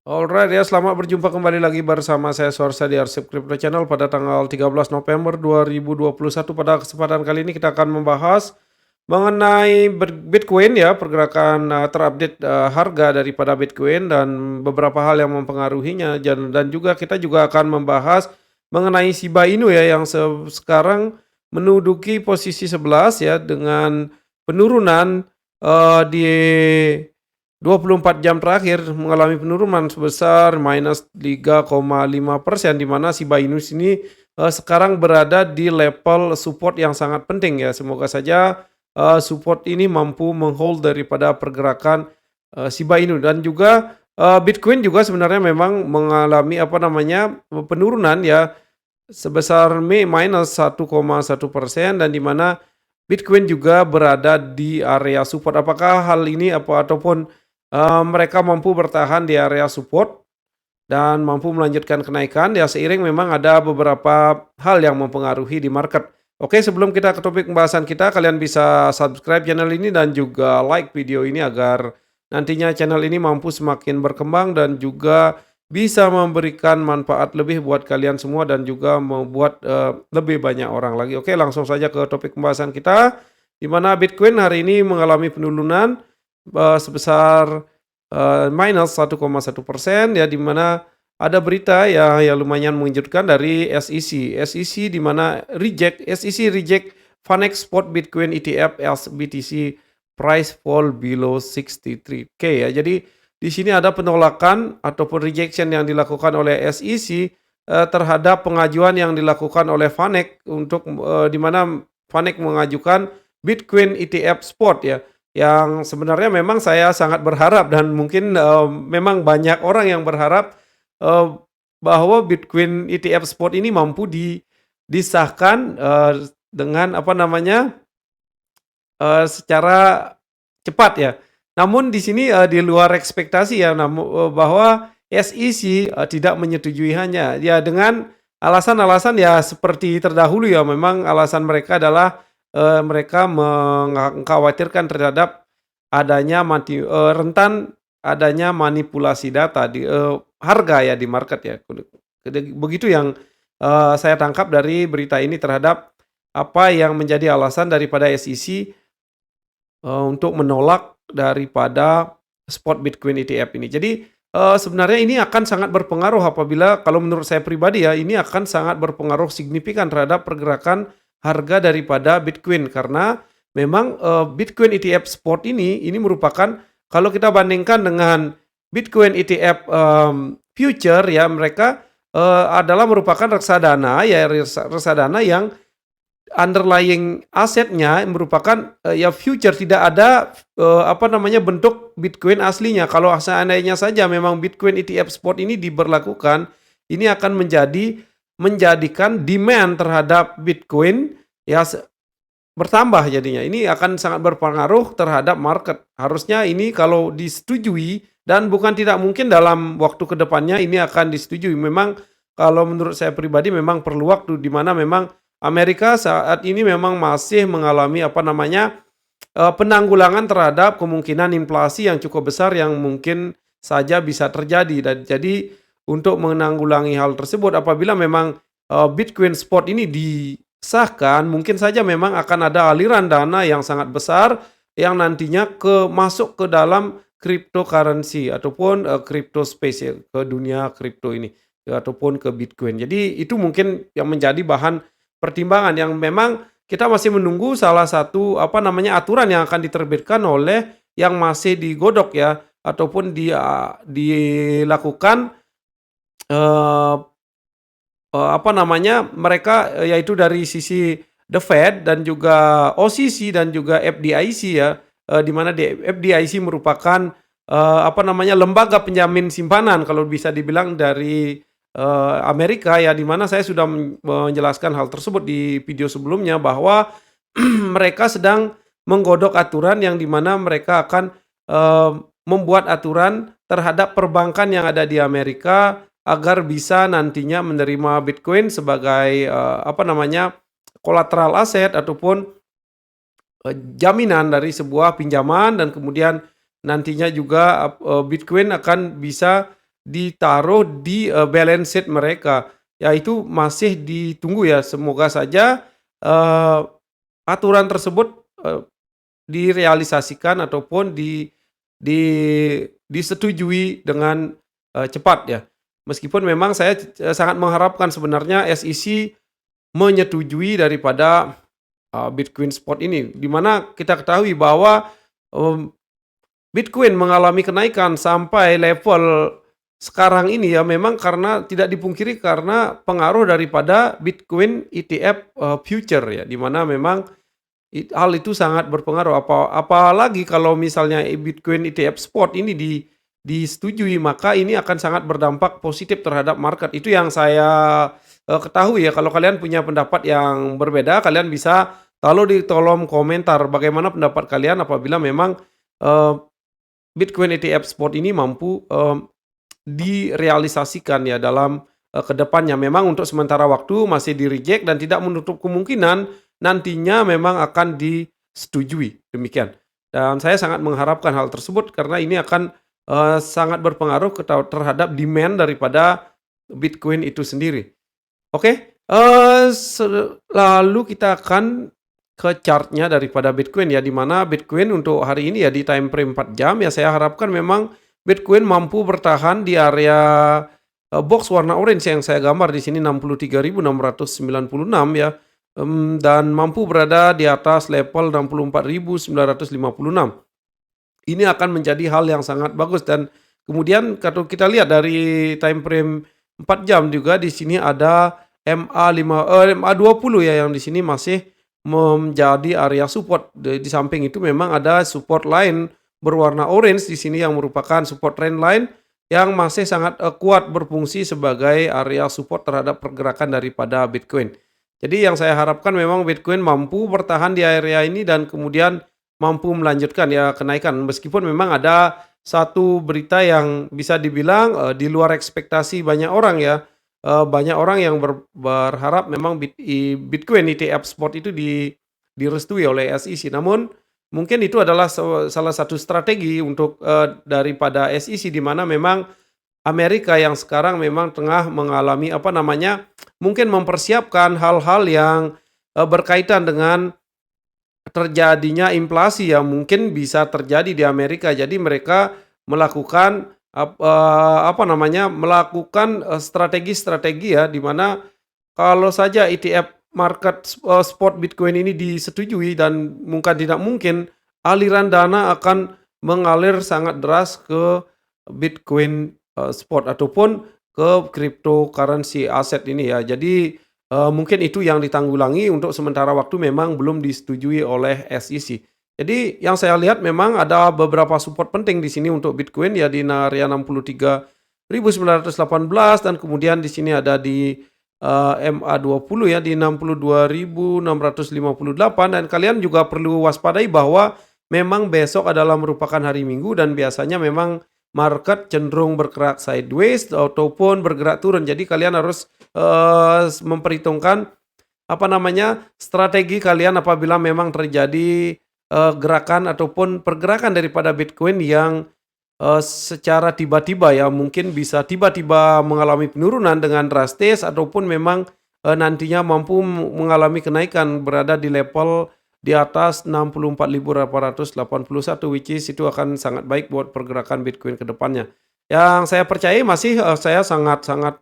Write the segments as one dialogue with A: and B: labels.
A: Alright ya, selamat berjumpa kembali lagi bersama saya Suarsa di Arsip Crypto Channel pada tanggal 13 November 2021. Pada kesempatan kali ini kita akan membahas mengenai Bitcoin ya, pergerakan terupdate harga daripada Bitcoin dan beberapa hal yang mempengaruhinya dan juga kita juga akan membahas mengenai Shiba Inu ya yang sekarang menduduki posisi 11 ya dengan penurunan di 24 jam terakhir mengalami penurunan sebesar -3,5%, di mana Shiba Inu ini sekarang berada di level support yang sangat penting ya. Semoga saja support ini mampu menghold daripada pergerakan Shiba Inu dan juga Bitcoin juga sebenarnya memang mengalami penurunan ya sebesar -1,1%, dan di mana Bitcoin juga berada di area support. Apakah hal ini ataupun mereka mampu bertahan di area support dan mampu melanjutkan kenaikan ya seiring memang ada beberapa hal yang mempengaruhi di market. Oke, sebelum kita ke topik pembahasan kita, kalian bisa subscribe channel ini dan juga like video ini agar nantinya channel ini mampu semakin berkembang dan juga bisa memberikan manfaat lebih buat kalian semua dan juga membuat lebih banyak orang lagi. Oke, langsung saja ke topik pembahasan kita, di mana Bitcoin hari ini mengalami penurunan sebesar -1,1% ya, di mana ada berita ya yang lumayan mengejutkan dari SEC. SEC di mana SEC reject Vanex Spot Bitcoin ETF as BTC price fall below 63K ya. Jadi di sini ada penolakan ataupun rejection yang dilakukan oleh SEC terhadap pengajuan yang dilakukan oleh Vanex untuk di mana Vanex mengajukan Bitcoin ETF spot ya, yang sebenarnya memang saya sangat berharap dan mungkin memang banyak orang yang berharap bahwa Bitcoin ETF spot ini mampu disahkan dengan secara cepat ya. Namun di sini di luar ekspektasi ya, bahwa SEC tidak menyetujui hanya ya dengan alasan-alasan ya seperti terdahulu ya, memang alasan mereka adalah mereka mengkhawatirkan terhadap rentan adanya manipulasi data di harga ya di market ya. Begitu yang saya tangkap dari berita ini terhadap apa yang menjadi alasan daripada SEC untuk menolak daripada spot Bitcoin ETF ini. Jadi sebenarnya ini akan sangat berpengaruh apabila, kalau menurut saya pribadi ya, ini akan sangat berpengaruh signifikan terhadap pergerakan harga daripada Bitcoin, karena memang Bitcoin ETF spot ini merupakan, kalau kita bandingkan dengan Bitcoin ETF future ya, mereka adalah merupakan reksadana yang underlying asetnya merupakan ya future, tidak ada bentuk Bitcoin aslinya. Kalau seandainya saja memang Bitcoin ETF spot ini diberlakukan, ini akan menjadikan demand terhadap Bitcoin ya bertambah jadinya. Ini akan sangat berpengaruh terhadap market. Harusnya ini kalau disetujui, dan bukan tidak mungkin dalam waktu kedepannya ini akan disetujui. Memang kalau menurut saya pribadi memang perlu waktu, di mana memang Amerika saat ini memang masih mengalami penanggulangan terhadap kemungkinan inflasi yang cukup besar yang mungkin saja bisa terjadi. Dan jadi untuk menanggulangi hal tersebut, apabila memang Bitcoin spot ini disahkan, mungkin saja memang akan ada aliran dana yang sangat besar yang nantinya masuk ke dalam cryptocurrency ataupun crypto space ya, ke dunia kripto ini ya, ataupun ke Bitcoin. Jadi itu mungkin yang menjadi bahan pertimbangan yang memang kita masih menunggu salah satu aturan yang akan diterbitkan oleh yang masih digodok ya, ataupun dilakukan eh, mereka yaitu dari sisi The Fed dan juga OCC dan juga FDIC ya, di mana FDIC merupakan lembaga penjamin simpanan kalau bisa dibilang dari Amerika ya, di mana saya sudah menjelaskan hal tersebut di video sebelumnya bahwa mereka sedang menggodok aturan yang di mana mereka akan membuat aturan terhadap perbankan yang ada di Amerika agar bisa nantinya menerima Bitcoin sebagai kolateral aset ataupun jaminan dari sebuah pinjaman, dan kemudian nantinya juga Bitcoin akan bisa ditaruh di, balance sheet mereka. Ya itu masih ditunggu ya, semoga saja, eee, aturan tersebut, direalisasikan ataupun di disetujui dengan, cepat ya. Meskipun memang saya sangat mengharapkan sebenarnya SEC menyetujui daripada, Bitcoin spot ini, di mana kita ketahui bahwa, mmm, Bitcoin mengalami kenaikan sampai level sekarang ini ya memang karena tidak dipungkiri karena pengaruh daripada Bitcoin ETF, future ya, di mana memang hal itu sangat berpengaruh apalagi kalau misalnya Bitcoin ETF spot ini disetujui, maka ini akan sangat berdampak positif terhadap market. Itu yang saya, ketahui ya. Kalau kalian punya pendapat yang berbeda, kalian bisa taruh di kolom komentar bagaimana pendapat kalian apabila memang, eee, Bitcoin ETF spot ini mampu, direalisasikan ya dalam, ke depannya. Memang untuk sementara waktu masih di-reject dan tidak menutup kemungkinan nantinya memang akan disetujui, demikian. Dan saya sangat mengharapkan hal tersebut karena ini akan, sangat berpengaruh terhadap demand daripada Bitcoin itu sendiri. Oke, lalu kita akan ke chart-nya daripada Bitcoin ya, di mana Bitcoin untuk hari ini ya di time frame 4 jam ya saya harapkan memang Bitcoin mampu bertahan di area, box warna orange yang saya gambar di sini 63.696 ya, dan mampu berada di atas level 64.956. Ini akan menjadi hal yang sangat bagus dan kemudian kalau kita lihat dari time frame 4 jam juga di sini ada MA20 ya yang di sini masih menjadi area support. Di samping itu memang ada support lain berwarna orange di sini yang merupakan support trend line yang masih sangat, kuat berfungsi sebagai area support terhadap pergerakan daripada Bitcoin. Jadi yang saya harapkan memang Bitcoin mampu bertahan di area ini dan kemudian mampu melanjutkan ya kenaikan meskipun memang ada satu berita yang bisa dibilang, di luar ekspektasi banyak orang ya, banyak orang yang berharap memang Bitcoin ETF spot itu direstui oleh SEC namun mungkin itu adalah salah satu strategi untuk, daripada SEC di mana memang Amerika yang sekarang memang tengah mengalami apa namanya, mungkin mempersiapkan hal-hal yang, berkaitan dengan terjadinya inflasi yang mungkin bisa terjadi di Amerika. Jadi mereka melakukan apa namanya, melakukan, strategi-strategi ya, di mana kalau saja ETF market spot Bitcoin ini disetujui dan tidak mungkin aliran dana akan mengalir sangat deras ke Bitcoin, spot ataupun ke cryptocurrency aset ini ya. Jadi, mungkin itu yang ditanggulangi untuk sementara waktu memang belum disetujui oleh SEC. Jadi yang saya lihat memang ada beberapa support penting di sini untuk Bitcoin ya di area 63.918 dan kemudian di sini ada di, MA20 ya di 62.658 dan kalian juga perlu waspadai bahwa memang besok adalah merupakan hari Minggu dan biasanya memang market cenderung bergerak sideways ataupun bergerak turun. Jadi kalian harus, memperhitungkan apa namanya, strategi kalian apabila memang terjadi, gerakan ataupun pergerakan daripada Bitcoin yang, secara tiba-tiba ya, mungkin bisa tiba-tiba mengalami penurunan dengan drastis ataupun memang, nantinya mampu mengalami kenaikan berada di level di atas 64.881 which is itu akan sangat baik buat pergerakan Bitcoin ke depannya. Yang saya percaya masih, saya sangat-sangat,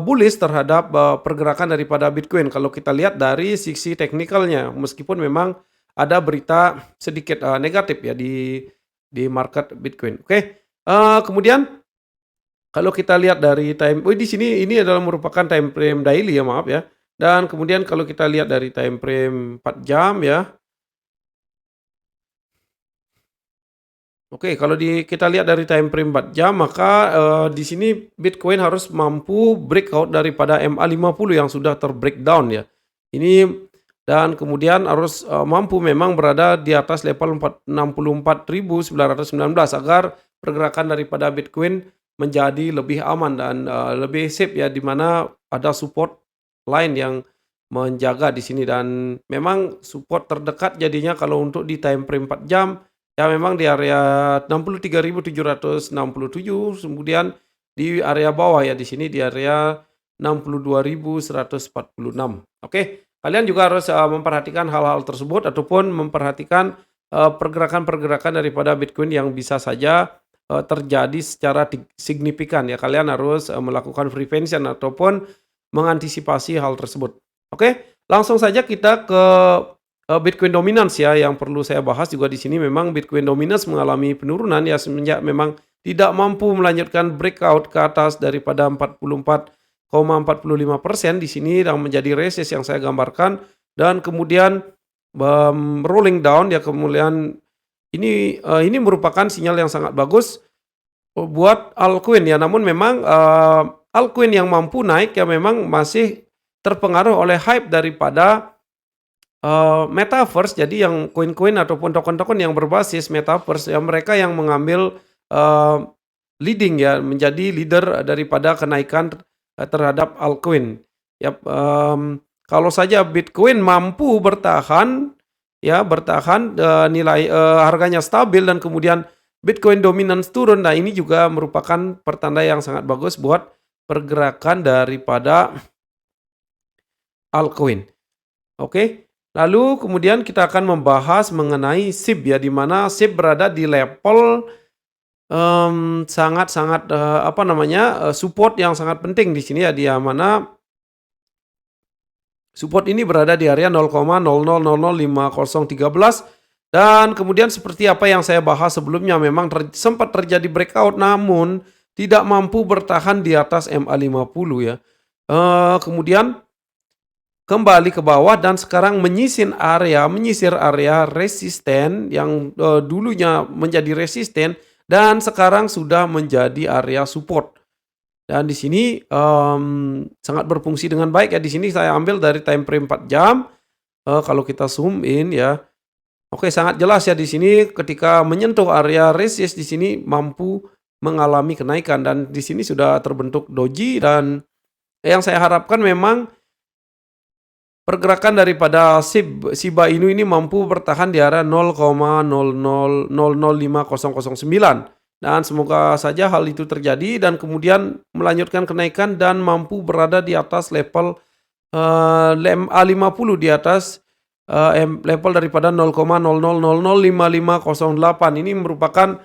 A: bullish terhadap, pergerakan daripada Bitcoin kalau kita lihat dari sisi teknikalnya, meskipun memang ada berita sedikit, negatif ya di market Bitcoin. Oke, kemudian kalau kita lihat dari di sini ini adalah merupakan time frame daily ya, maaf ya. Dan kemudian kalau kita lihat dari time frame 4 jam ya. Oke, kalau kita lihat dari time frame 4 jam maka, di sini Bitcoin harus mampu breakout daripada MA50 yang sudah ter-breakdown ya. Ini dan kemudian harus, mampu memang berada di atas level 64.919 agar pergerakan daripada Bitcoin menjadi lebih aman dan, lebih safe ya, di mana ada support lain yang menjaga di sini dan memang support terdekat jadinya kalau untuk di time frame 4 jam Ya memang di area 63.767, kemudian di area bawah ya di sini di area 62.146. Oke, kalian juga harus, memperhatikan hal-hal tersebut ataupun memperhatikan, pergerakan-pergerakan daripada Bitcoin yang bisa saja, terjadi secara signifikan ya. Kalian harus, melakukan prevention ataupun mengantisipasi hal tersebut. Oke, langsung saja kita ke Bitcoin dominance ya, yang perlu saya bahas juga di sini memang Bitcoin dominance mengalami penurunan ya semenjak memang tidak mampu melanjutkan breakout ke atas daripada 44,45% di sini yang menjadi resist yang saya gambarkan dan kemudian, rolling down ya kemudian ini merupakan sinyal yang sangat bagus, buat altcoin ya namun memang, altcoin yang mampu naik ya memang masih terpengaruh oleh hype daripada Metaverse. Jadi yang koin-koin ataupun token-token yang berbasis Metaverse, ya mereka yang mengambil, leading ya, menjadi leader daripada kenaikan, terhadap altcoin. Yap, kalau saja Bitcoin mampu bertahan, ya bertahan, harganya stabil dan kemudian Bitcoin dominance turun, nah ini juga merupakan pertanda yang sangat bagus buat pergerakan daripada altcoin. Oke. Lalu kemudian kita akan membahas mengenai SHIB ya, di mana SHIB berada di level, sangat-sangat, apa namanya, support yang sangat penting di sini ya, di mana support ini berada di area 0,00005013 dan kemudian seperti apa yang saya bahas sebelumnya memang sempat terjadi breakout namun tidak mampu bertahan di atas MA50 ya. Kemudian kembali ke bawah dan sekarang menyisir area resisten yang, dulunya menjadi resisten dan sekarang sudah menjadi area support. Dan di sini, sangat berfungsi dengan baik ya, di sini saya ambil dari time frame 4 jam, kalau kita zoom in ya, oke sangat jelas ya di sini ketika menyentuh area resist di sini mampu mengalami kenaikan dan di sini sudah terbentuk doji dan yang saya harapkan memang pergerakan daripada Shiba Inu ini mampu bertahan di area 0,00005009 dan semoga saja hal itu terjadi dan kemudian melanjutkan kenaikan dan mampu berada di atas level, MA50 di atas, level daripada 0,00005508 ini merupakan,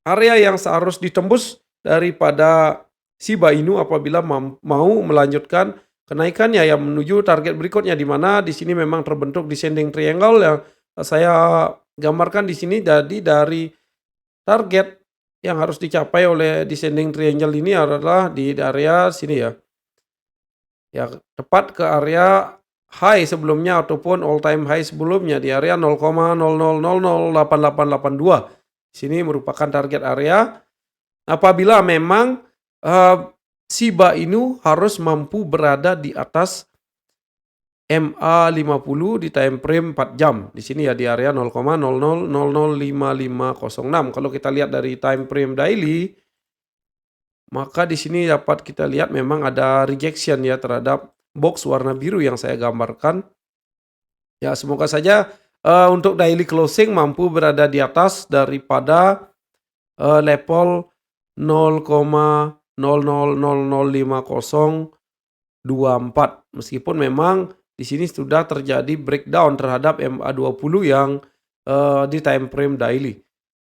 A: area yang seharus ditembus daripada Shiba Inu apabila mau melanjutkan kenaikannya yang menuju target berikutnya di mana di sini memang terbentuk descending triangle yang saya gambarkan di sini. Jadi dari target yang harus dicapai oleh descending triangle ini adalah di area sini ya. Ya, tepat ke area high sebelumnya ataupun all time high sebelumnya di area 0,00008882. Sini merupakan target area apabila memang, Shiba Inu harus mampu berada di atas MA50 di time frame 4 jam. Di sini ya di area 0,00005506. Kalau kita lihat dari time frame daily, maka di sini dapat kita lihat memang ada rejection ya terhadap box warna biru yang saya gambarkan. Ya semoga saja, untuk daily closing mampu berada di atas daripada, level 0,00005024 meskipun memang di sini sudah terjadi breakdown terhadap MA20 yang, di time frame daily.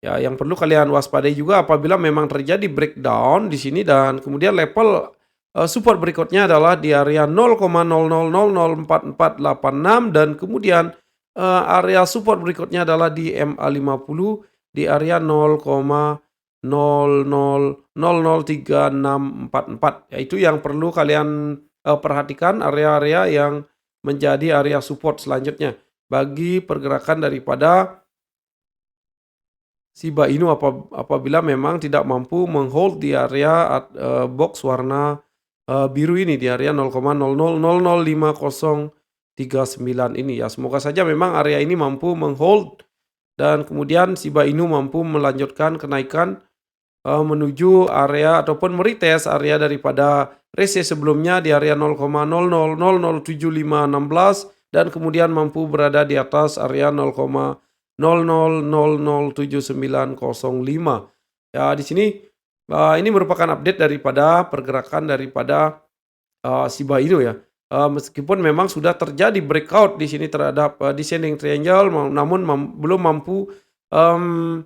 A: Ya yang perlu kalian waspadai juga apabila memang terjadi breakdown di sini dan kemudian level, support berikutnya adalah di area 0,00004486 dan kemudian, area support berikutnya adalah di MA50 di area 0,00003644. Ya itu yang perlu kalian, perhatikan area-area yang menjadi area support selanjutnya bagi pergerakan daripada Shiba Inu apabila memang tidak mampu menghold di area, box warna, biru ini di area 0,00005039 ini ya. Semoga saja memang area ini mampu menghold dan kemudian Shiba Inu mampu melanjutkan kenaikan, menuju area ataupun meretest area daripada resist sebelumnya di area 0,00007516 dan kemudian mampu berada di atas area 00007905. Ya di sini, ini merupakan update daripada pergerakan daripada Shiba Inu ya. Meskipun memang sudah terjadi breakout di sini terhadap, descending triangle namun belum mampu, mmm,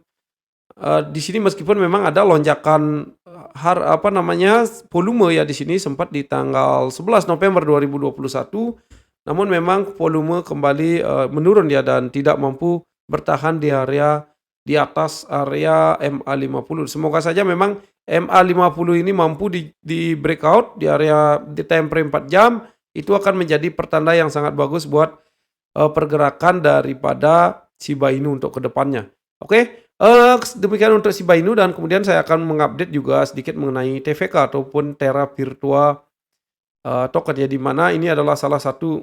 A: di sini meskipun memang ada lonjakan, apa namanya, volume ya di sini sempat di tanggal 11 November 2021, namun memang volume kembali, menurun ya dan tidak mampu bertahan di area di atas area MA50. Semoga saja memang MA50 ini mampu di breakout di area di time frame 4 jam, itu akan menjadi pertanda yang sangat bagus buat, pergerakan daripada Shiba Inu untuk kedepannya. Oke, demikian untuk Shiba Inu dan kemudian saya akan mengupdate juga sedikit mengenai TVK ataupun Terra Virtua, token ya, di mana ini adalah salah satu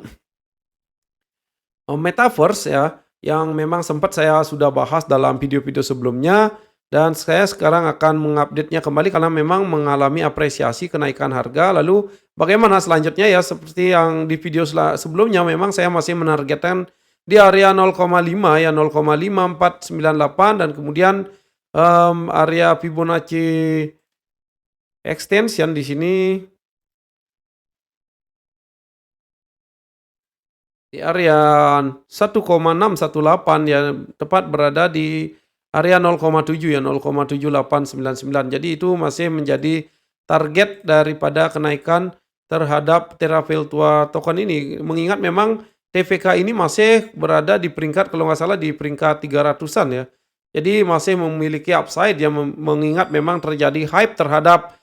A: metaverse ya, yang memang sempat saya sudah bahas dalam video-video sebelumnya dan saya sekarang akan mengupdate-nya kembali karena memang mengalami apresiasi kenaikan harga. Lalu bagaimana selanjutnya ya, seperti yang di video sebelumnya memang saya masih menargetkan di area 0,5 ya, 0,5498 dan kemudian, area Fibonacci extension di sini di area 1,618 ya, tepat berada di area 0,7 ya, 0,7899. Jadi itu masih menjadi target daripada kenaikan terhadap Terra Virtua token ini. Mengingat memang TVK ini masih berada di peringkat kalau nggak salah di peringkat 300-an ya. Jadi masih memiliki upside ya, mengingat memang terjadi hype terhadap,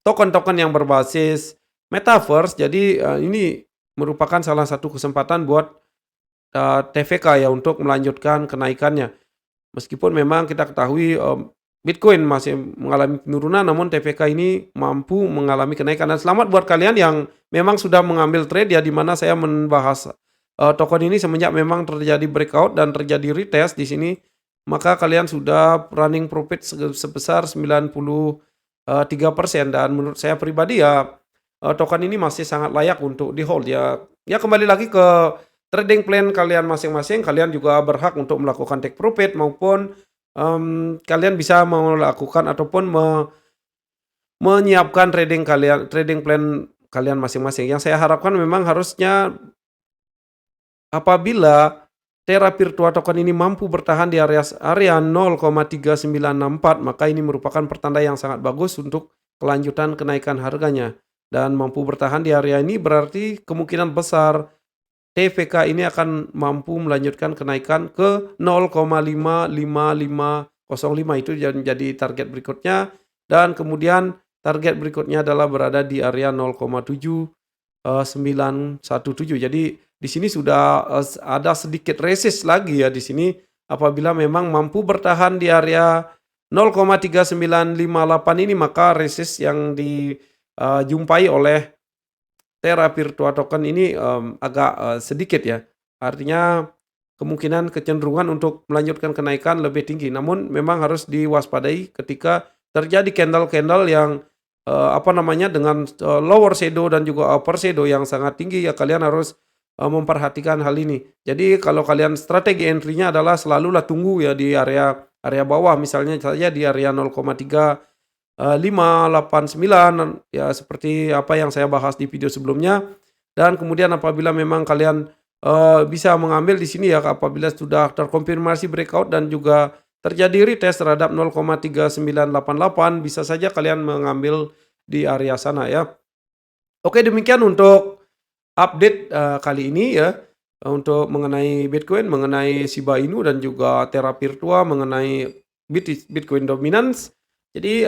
A: token-token yang berbasis metaverse. Jadi, ini merupakan salah satu kesempatan buat, TVK ya untuk melanjutkan kenaikannya. Meskipun memang kita ketahui, Bitcoin masih mengalami penurunan namun TVK ini mampu mengalami kenaikan dan selamat buat kalian yang memang sudah mengambil trade ya, di mana saya membahas, token ini semenjak memang terjadi breakout dan terjadi retest di sini, maka kalian sudah running profit sebesar 93% dan menurut saya pribadi ya, token ini masih sangat layak untuk di-hold ya. Ya kembali lagi ke trading plan kalian masing-masing, kalian juga berhak untuk melakukan take profit maupun, kalian bisa melakukan ataupun menyiapkan trading plan kalian masing-masing. Yang saya harapkan memang harusnya apabila Terra Virtua token ini mampu bertahan di area 0,3964 maka ini merupakan pertanda yang sangat bagus untuk kelanjutan kenaikan harganya. Dan mampu bertahan di area ini berarti kemungkinan besar TVK ini akan mampu melanjutkan kenaikan ke 0,55505 itu jadi target berikutnya dan kemudian target berikutnya adalah berada di area 0,7917. Jadi di sini sudah, ada sedikit resist lagi ya di sini apabila memang mampu bertahan di area 0,3958 ini maka resist yang dijumpai oleh Terra Virtua token ini, agak, sedikit ya. Artinya kemungkinan kecenderungan untuk melanjutkan kenaikan lebih tinggi. Namun memang harus diwaspadai ketika terjadi candle-candle yang, apa namanya, dengan, lower shadow dan juga upper shadow yang sangat tinggi ya kalian harus, memperhatikan hal ini. Jadi kalau kalian strategi entry-nya adalah selalulah tunggu ya di area bawah misalnya saja di area 589 ya seperti apa yang saya bahas di video sebelumnya dan kemudian apabila memang kalian, bisa mengambil di sini ya apabila sudah terkonfirmasi breakout dan juga terjadi retest terhadap 0,3988 bisa saja kalian mengambil di area sana ya. Oke demikian untuk update, kali ini ya, untuk mengenai Bitcoin, mengenai Shiba Inu dan juga Terra Virtua, mengenai Bitcoin dominance. Jadi,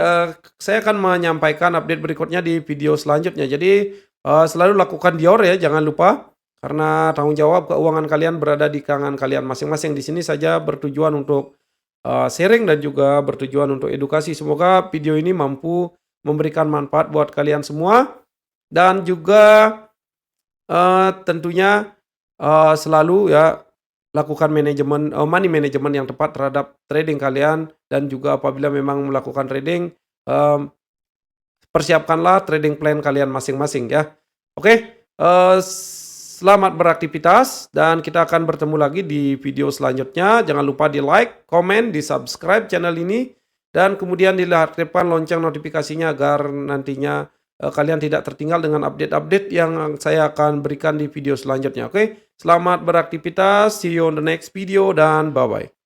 A: saya akan menyampaikan update berikutnya di video selanjutnya. Jadi, selalu lakukan dior ya, jangan lupa. Karena tanggung jawab keuangan kalian berada di tangan kalian masing-masing. Di sini saja bertujuan untuk, sharing dan juga bertujuan untuk edukasi. Semoga video ini mampu memberikan manfaat buat kalian semua dan juga tentunya, selalu ya lakukan manajemen, money management yang tepat terhadap trading kalian dan juga apabila memang melakukan trading, persiapkanlah trading plan kalian masing-masing ya. Oke, Selamat beraktivitas dan kita akan bertemu lagi di video selanjutnya. Jangan lupa di like, komen, di subscribe channel ini dan kemudian diaktifkan lonceng notifikasinya agar nantinya kalian tidak tertinggal dengan update-update yang saya akan berikan di video selanjutnya. Oke, selamat beraktivitas. See you on the next video dan bye-bye.